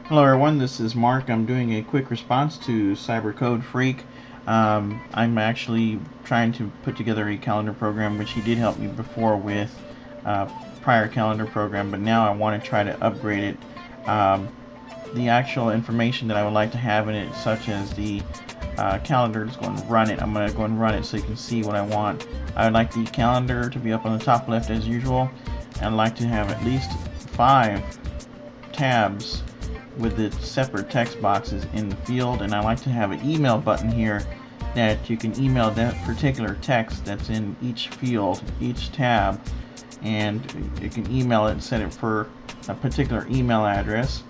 Hello everyone, this is Mark. I'm doing a quick response to Cybercode Freak. I'm actually trying to put together a calendar program, which he did help me before with prior calendar program, but now I want to try to upgrade it. The actual information that I would like to have in it, such as the calendar, is going to run it. I'm going to go and run it so you can see what I want. I would like the calendar to be up on the top left as usual. I'd like to have at least 5 tabs with the separate text boxes in the field, and I like to have an email button here that you can email that particular text that's in each field, each tab, and you can email it and set it for a particular email address.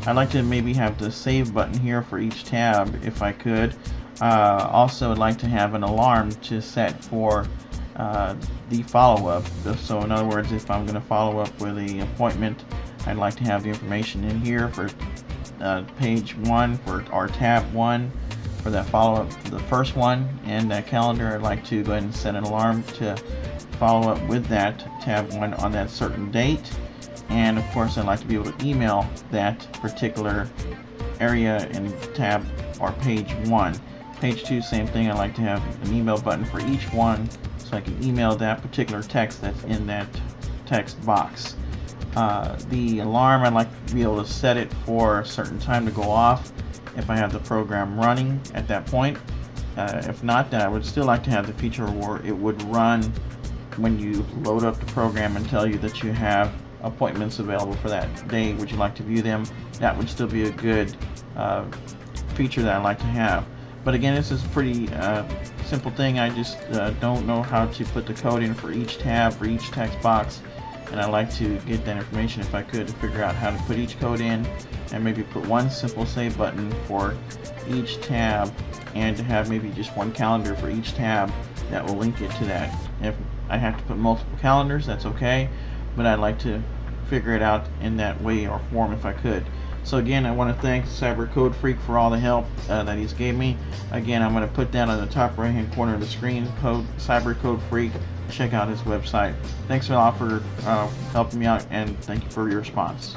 I'd like to maybe have the save button here for each tab if I could. Also, I'd like to have an alarm to set for the follow-up. So in other words, if I'm going to follow up with an appointment, I'd like to have the information in here for page 1 for our tab 1 for that follow-up for the first one, and that calendar I'd like to go ahead and set an alarm to follow up with that tab 1 on that certain date. And of course, I'd like to be able to email that particular area in tab or page 1. Page 2, same thing. I like to have an email button for each one so I can email that particular text that's in that text box. The alarm, I'd like to be able to set it for a certain time to go off if I have the program running at that point. If not, then I would still like to have the feature where it would run when you load up the program and tell you that you have appointments available for that day. Would you like to view them? That would still be a good feature that I'd like to have. But again, this is a pretty simple thing. I just don't know how to put the code in for each tab, for each text box. And I'd like to get that information if I could, to figure out how to put each code in and maybe put one simple save button for each tab, and to have maybe just one calendar for each tab that will link it to that. If I have to put multiple calendars, that's okay, but I'd like to figure it out in that way or form if I could. So again, I want to thank Cybercode Freak for all the help that he's gave me. Again, I'm going to put down on the top right hand corner of the screen code Cybercode Freak. Check out his website. Thanks a lot for helping me out, and thank you for your response.